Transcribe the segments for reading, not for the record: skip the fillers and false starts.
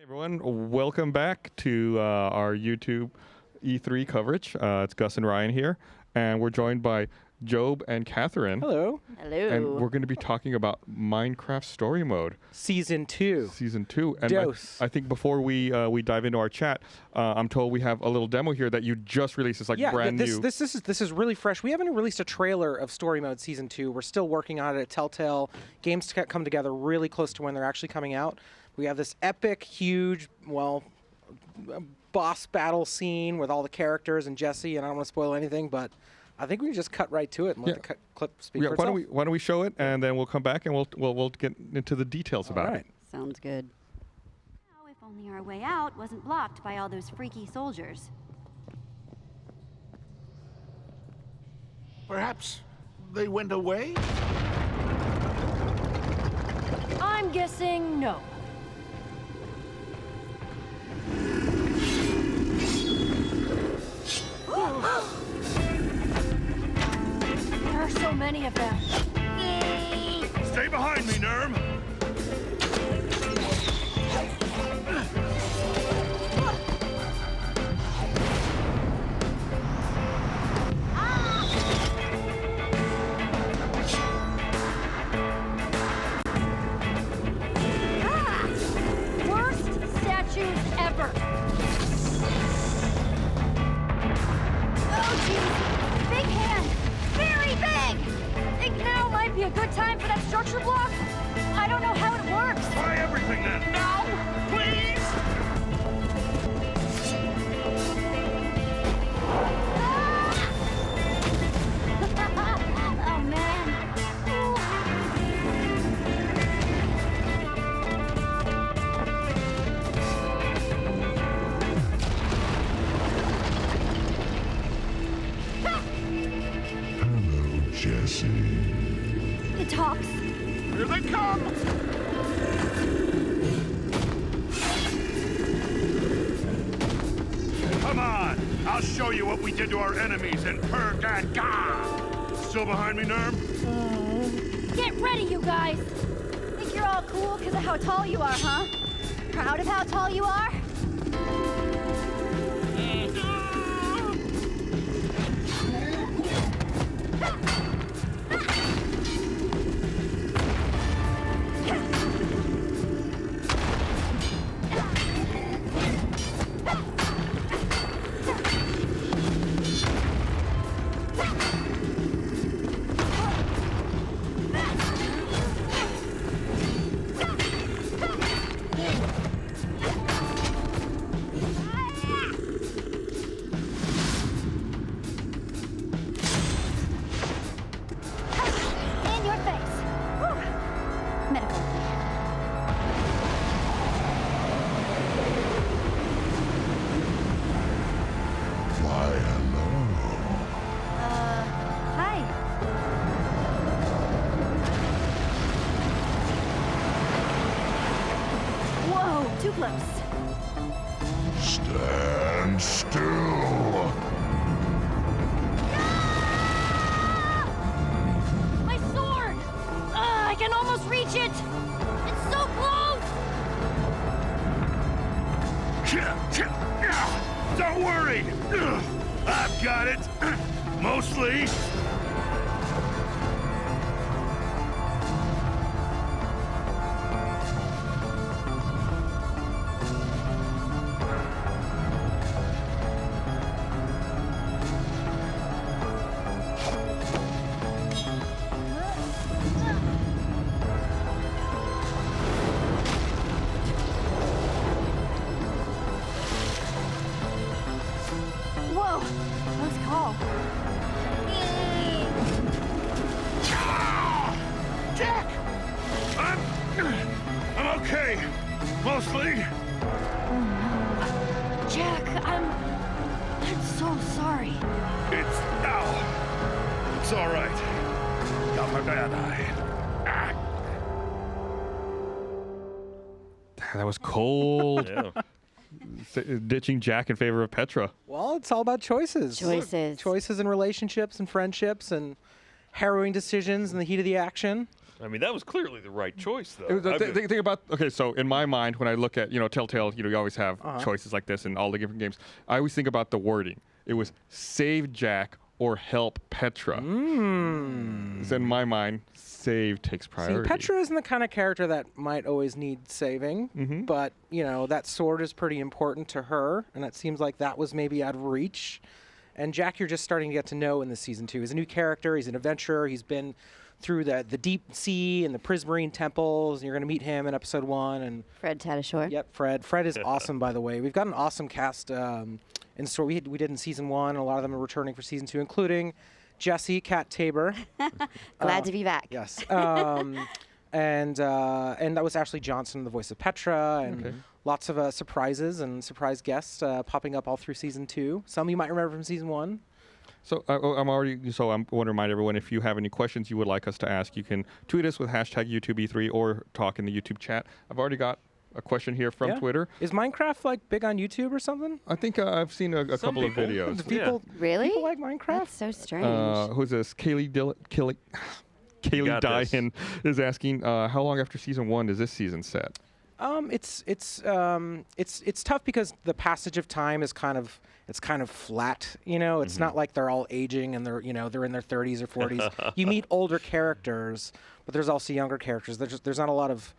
Everyone, welcome back to our YouTube E3 coverage. It's Gus and Ryan here, and we're joined by Job and Catherine. Hello. Hello. And we're going to be talking about Minecraft Story Mode. Season 2. Season 2. And Dose. I think before we dive into our chat, I'm told we have a little demo here that you just released. It's like brand new. This is really fresh. We haven't released a trailer of Story Mode Season 2. We're still working on it at Telltale Games to come together really close to when they're actually coming out. We have this epic, huge, boss battle scene with all the characters and Jesse, and I don't want to spoil anything, but I think we can just cut right to it and let the clip speak for itself. Why don't we show it, and then we'll come back and we'll get into the details about it. Sounds good. Now, if only our way out wasn't blocked by all those freaky soldiers. Perhaps they went away? I'm guessing no. There are so many of them. Stay behind me, Nerm! Worst statues ever. Oh, jeez. Big hand. Very big. Think now might be a good time for that structure block? I don't know how it works. Try everything then! Now! Please! Oh, man. Hello, Jesse. It talks. Here they come! Come on! I'll show you what we did to our enemies in Purgaga! Still behind me, Nerm? Get ready, you guys! Think you're all cool because of how tall you are, huh? Proud of how tall you are? In your face. Whew. Metaphor. Why, hello. Hi. Whoa, too close. Stand still. My sword! I can almost reach it! It's so close! Don't worry! I've got it! Mostly. Whoa, close call. Jack! I'm okay. Mostly. Jack, I'm so sorry. It's all right. Got my bad eye. That was cold. Ditching Jack in favor of Petra. Well, it's all about choices. Choices. Choices in relationships and friendships and harrowing decisions in the heat of the action. I mean, that was clearly the right choice, though. It was think about, okay, so in my mind, when I look at, Telltale, you always have choices like this in all the different games. I always think about the wording. It was save Jack or help Petra. So in my mind, save takes priority. See, Petra isn't the kind of character that might always need saving, but, that sword is pretty important to her, and it seems like that was maybe out of reach. And Jack, you're just starting to get to know in this season 2. He's a new character. He's an adventurer. He's been through the deep sea and the Prismarine temples. And you're going to meet him in episode 1. And Fred Tatasciore. Yep, Fred. Fred is awesome, by the way. We've got an awesome cast in store. We did in season 1. And a lot of them are returning for season 2, including Jesse Cat Tabor. Glad to be back. Yes. And that was Ashley Johnson, the voice of Petra, and lots of surprises and surprise guests popping up all through season 2. Some you might remember from season 1. So I want to remind everyone, if you have any questions you would like us to ask, you can tweet us with hashtag YouTubeE3 or talk in the YouTube chat. I've already got a question here from Twitter. Is Minecraft big on YouTube or something? I think I've seen a couple of videos. Really? People like Minecraft? That's so strange. Who's this? Kaylee Dyan is asking, how long after season 1 is this season set? It's tough because the passage of time is kind of flat. It's not like they're all aging and they're in their 30s or 40s. You meet older characters, but there's also younger characters. There's not a lot of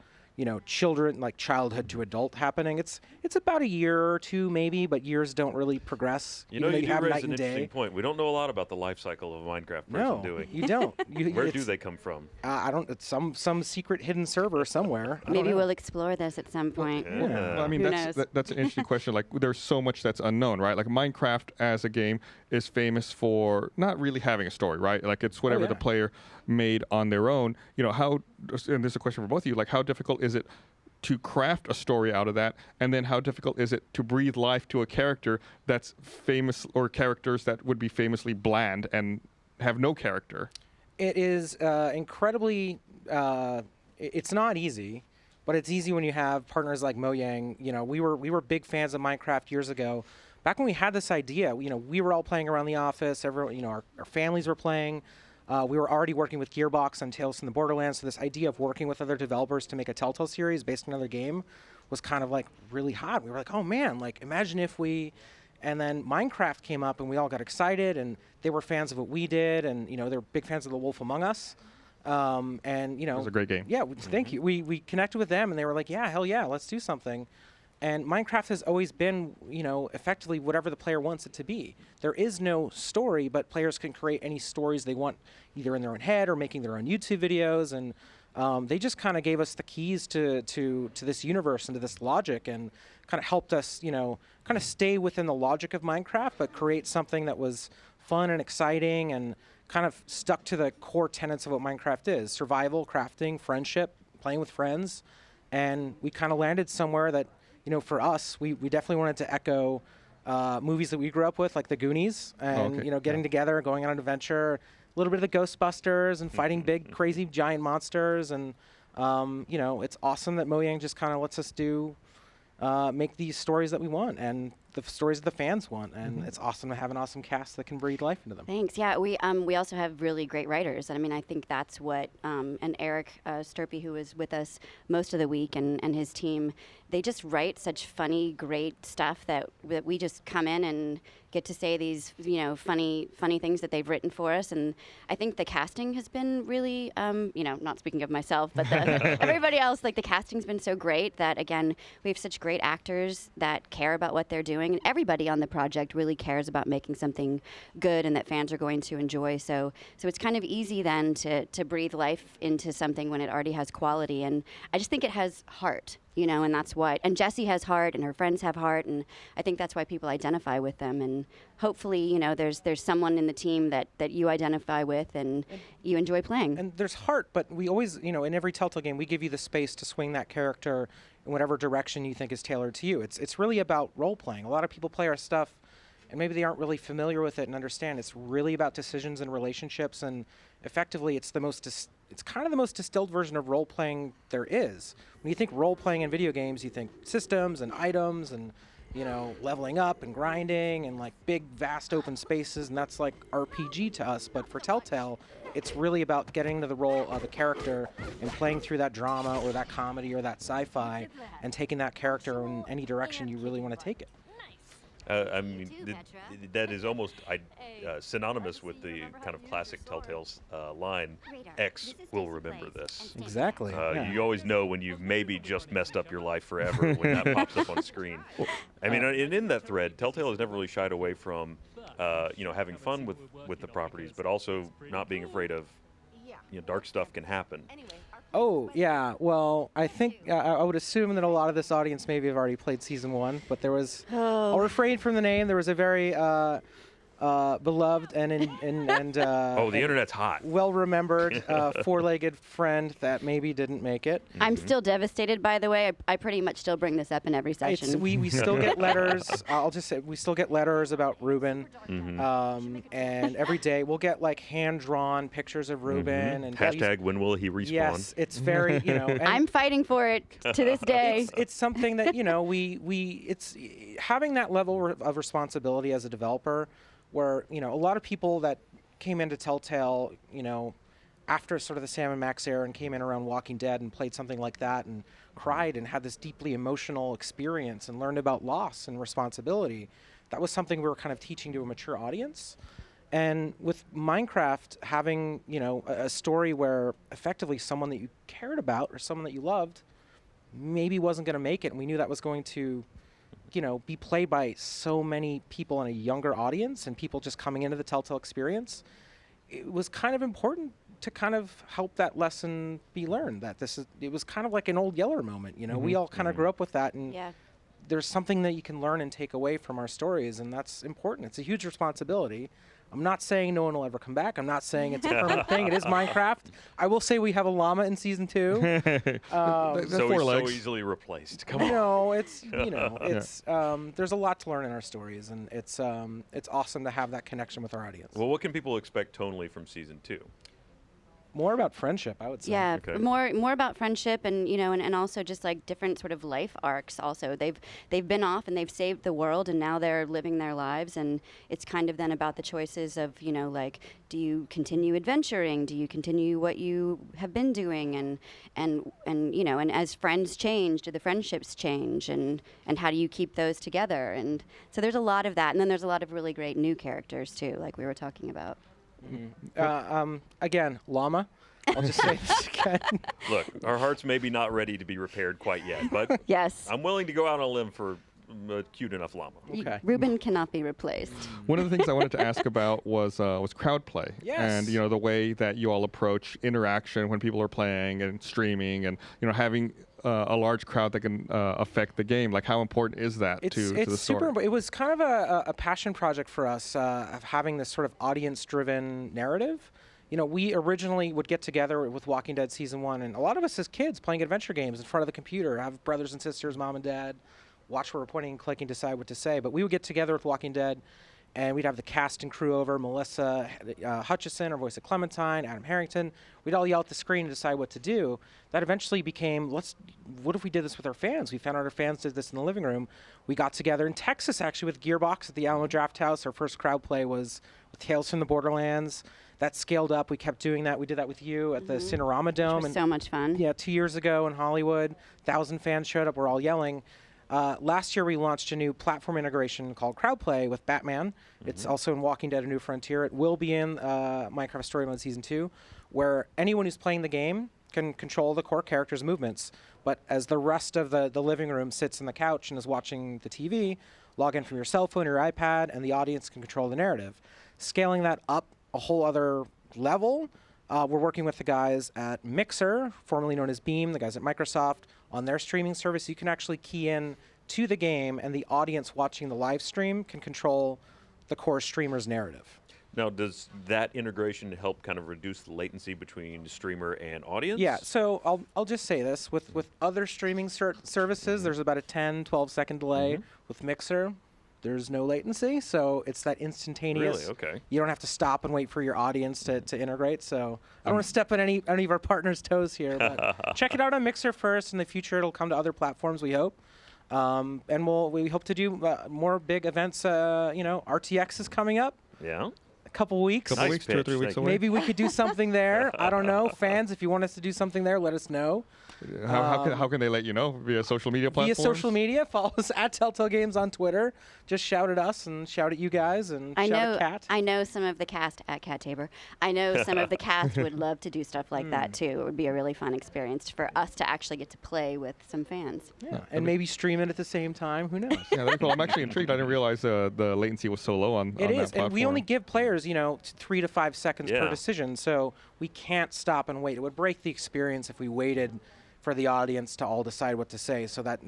children, like childhood to adult happening. It's about a year or 2 maybe, but years don't really progress. You do have raise night an and day. interesting point. We don't know a lot about the life cycle of a Minecraft person, do we? You don't. Where do they come from? I don't. It's some secret hidden server somewhere. Maybe we'll explore this at some point. Yeah. Well, I mean, Who that's an interesting question. Like, there's so much that's unknown, right? Like, Minecraft as a game is famous for not really having a story, right? Like, it's whatever the player made on their own. And this is a question for both of you. Like, how difficult is it to craft a story out of that, and then how difficult is it to breathe life to a character that's famous, or characters that would be famously bland and have no character? It is incredibly. It's not easy, but it's easy when you have partners like Mojang. We were big fans of Minecraft years ago. Back when we had this idea, we were all playing around the office. Everyone, our families were playing. We were already working with Gearbox on Tales from the Borderlands, so this idea of working with other developers to make a Telltale series based on another game was kind of really hot. We were like, oh man, imagine if we... And then Minecraft came up and we all got excited, and they were fans of what we did, and they were big fans of The Wolf Among Us. And it was a great game. Yeah, thank you. We connected with them, and they were like, yeah, hell yeah, let's do something. And Minecraft has always been, effectively whatever the player wants it to be. There is no story, but players can create any stories they want, either in their own head or making their own YouTube videos. And they just kind of gave us the keys to this universe and to this logic, and kind of helped us, kind of stay within the logic of Minecraft, but create something that was fun and exciting and kind of stuck to the core tenets of what Minecraft is: survival, crafting, friendship, playing with friends. And we kind of landed somewhere that, for us, we definitely wanted to echo movies that we grew up with, like The Goonies, and getting together, going on an adventure, a little bit of the Ghostbusters, and fighting big, crazy, giant monsters. And it's awesome that Mojang just kind of lets us make these stories that we want, and the stories that the fans want, and it's awesome to have an awesome cast that can breathe life into them. Thanks. Yeah, we also have really great writers. I mean, I think that's what, and Eric Sturpey, who was with us most of the week, and his team, they just write such funny, great stuff that we just come in and get to say these, funny things that they've written for us. And I think the casting has been really, not speaking of myself, but everybody else, the casting's been so great that, again, we have such great actors that care about what they're doing. And everybody on the project really cares about making something good and that fans are going to enjoy. So it's kind of easy then to breathe life into something when it already has quality. And I just think it has heart. And that's what, and Jessie has heart, and her friends have heart, and I think that's why people identify with them. And hopefully, there's someone in the team that you identify with and you enjoy playing. And there's heart, but we always, in every Telltale game, we give you the space to swing that character in whatever direction you think is tailored to you. It's really about role-playing. A lot of people play our stuff, and maybe they aren't really familiar with it and understand. It's really about decisions and relationships, and effectively, it's kind of the most distilled version of role-playing there is. When you think role-playing in video games, you think systems and items and leveling up and grinding and like big, vast open spaces, and that's like RPG to us. But for Telltale, it's really about getting to the role of a character and playing through that drama or that comedy or that sci-fi and taking that character in any direction you really want to take it. I mean, that is almost synonymous with the kind of classic Telltale's line, X will remember this. Exactly. You always know when you've maybe just messed up your life forever when that pops up on screen. I mean, and in that thread, Telltale has never really shied away from, having fun with the properties, but also not being afraid of, dark stuff can happen. Oh, yeah. Well, I think I would assume that a lot of this audience maybe have already played Season 1, but there was, I'll refrain from the name, there was a very beloved and the internet's hot. Well-remembered four-legged friend that maybe didn't make it. I'm still devastated, by the way. I pretty much still bring this up in every session. We still get letters. I'll just say we still get letters about Ruben, and every day we'll get like hand-drawn pictures of Ruben and hashtag when will he respawn? Yes, it's very and I'm fighting for it to this day. It's something that it's having that level of responsibility as a developer. Where, a lot of people that came into Telltale, after sort of the Sam and Max era and came in around Walking Dead and played something like that and cried and had this deeply emotional experience and learned about loss and responsibility. That was something we were kind of teaching to a mature audience. And with Minecraft having, a story where effectively someone that you cared about or someone that you loved maybe wasn't going to make it, and we knew that was going to be played by so many people in a younger audience and people just coming into the Telltale experience, it was kind of important to kind of help that lesson be learned, that it was kind of like an Old Yeller moment. We all kind of grew up with that, and there's something that you can learn and take away from our stories, and that's important. It's a huge responsibility. I'm not saying no one will ever come back. I'm not saying it's a permanent thing. It is Minecraft. I will say we have a llama in Season 2. So easily replaced. Come on. It's there's a lot to learn in our stories, and it's awesome to have that connection with our audience. Well, what can people expect tonally from Season 2? More about friendship, I would say. Yeah, okay. more about friendship, and and also just like different sort of life arcs. Also, they've been off and they've saved the world, and now they're living their lives, and it's kind of then about the choices of like, do you continue adventuring? Do you continue what you have been doing? And as friends change, do the friendships change? And how do you keep those together? And so there's a lot of that, and then there's a lot of really great new characters too, like we were talking about. Again, llama. I'll just say this again. Look, our hearts may be not ready to be repaired quite yet, but yes, I'm willing to go out on a limb for a cute enough llama. Okay. Ruben cannot be replaced. One of the things I wanted to ask about was crowd play. Yes. And the way that you all approach interaction when people are playing and streaming, and having a large crowd that can affect the game. Like, how important is that to the story? Super. It was kind of a passion project for us of having this sort of audience-driven narrative. We originally would get together with Walking Dead Season 1, and a lot of us as kids playing adventure games in front of the computer, have brothers and sisters, mom and dad, watch where we're pointing and clicking, decide what to say. But we would get together with Walking Dead, and we'd have the cast and crew over, Melissa Hutchison, our voice of Clementine, Adam Harrington. We'd all yell at the screen and decide what to do. That eventually became, what if we did this with our fans? We found out our fans did this in the living room. We got together in Texas, actually, with Gearbox at the Alamo Draft House. Our first crowd play was with Tales from the Borderlands. That scaled up. We kept doing that. We did that with you at the Cinerama Dome. Which was so much fun. Yeah, 2 years ago in Hollywood. 1,000 fans showed up. We're all yelling. Last year, we launched a new platform integration called Crowdplay with Batman. It's also in Walking Dead: A New Frontier. It will be in Minecraft Story Mode Season 2, where anyone who's playing the game can control the core character's movements. But as the rest of the living room sits on the couch and is watching the TV, log in from your cell phone or your iPad, and the audience can control the narrative. Scaling that up a whole other level, we're working with the guys at Mixer, formerly known as Beam, the guys at Microsoft, on their streaming service. You can actually key in to the game, and the audience watching the live stream can control the core streamer's narrative. Now, does that integration help kind of reduce the latency between streamer and audience? Yeah, so I'll just say this. With other streaming services, there's about a 10, 12-second delay. With Mixer, there's no latency, so it's that instantaneous. Really? Okay. You don't have to stop and wait for your audience to integrate. So I don't want to step on any of our partners' toes here, but check it out on Mixer first. In the future, it'll come to other platforms, we hope. And we hope to do more big events. RTX is coming up. Yeah. A couple weeks. Couple Nice weeks, 2 or 3 pitch, weeks thank away. Maybe we could do something there. I don't know. Fans, if you want us to do something there, let us know. How can they let you know? Via social media platforms? Via social media, follow us at Telltale Games on Twitter. Just shout at us and shout at you guys and shout at Kat. I know some of the cast at Cat Tabor. I know some of the cast would love to do stuff like that too. It would be a really fun experience for us to actually get to play with some fans. Yeah, and maybe stream it at the same time. Who knows? Yeah, that'd be cool. I'm actually intrigued. I didn't realize the latency was so low on It that is, and we platform. only give players, 3 to 5 seconds per Yeah. decision, so we can't stop and wait. It would break the experience if we waited for the audience to all decide what to say. So that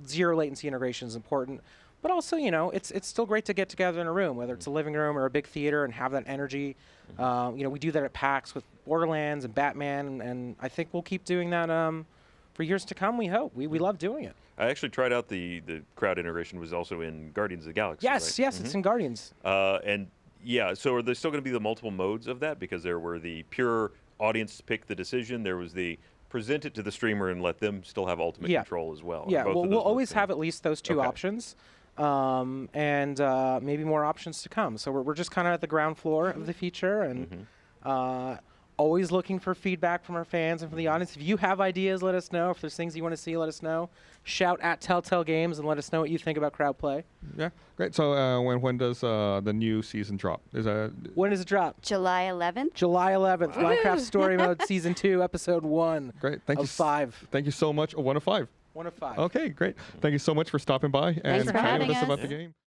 zero latency integration is important. But also, it's still great to get together in a room, whether it's a living room or a big theater, and have that energy. We do that at PAX with Borderlands and Batman, and I think we'll keep doing that for years to come. We hope. We love doing it. I actually tried out the crowd integration was also in Guardians of the Galaxy. Yes, right? it's in Guardians. And yeah, so are there still going to be the multiple modes of that? Because there were the pure audience pick the decision. There was the present it to the streamer and let them still have ultimate control as well. Yeah, Both of we'll those always work have at least those two Okay. options, and maybe more options to come. So we're just kind of at the ground floor of the feature, and always looking for feedback from our fans and from the audience. If you have ideas, let us know. If there's things you want to see, let us know. Shout at Telltale Games and let us know what you think about crowd play. Yeah, great. So when does the new season drop? When does it drop? July 11th. July 11th, Minecraft Story Mode Season 2, Episode 1 Great. Thank you. of 5. Thank you so much. 1 of 5. 1 of 5. Okay, great. Thank you so much for stopping by and for chatting having with us us. about the game.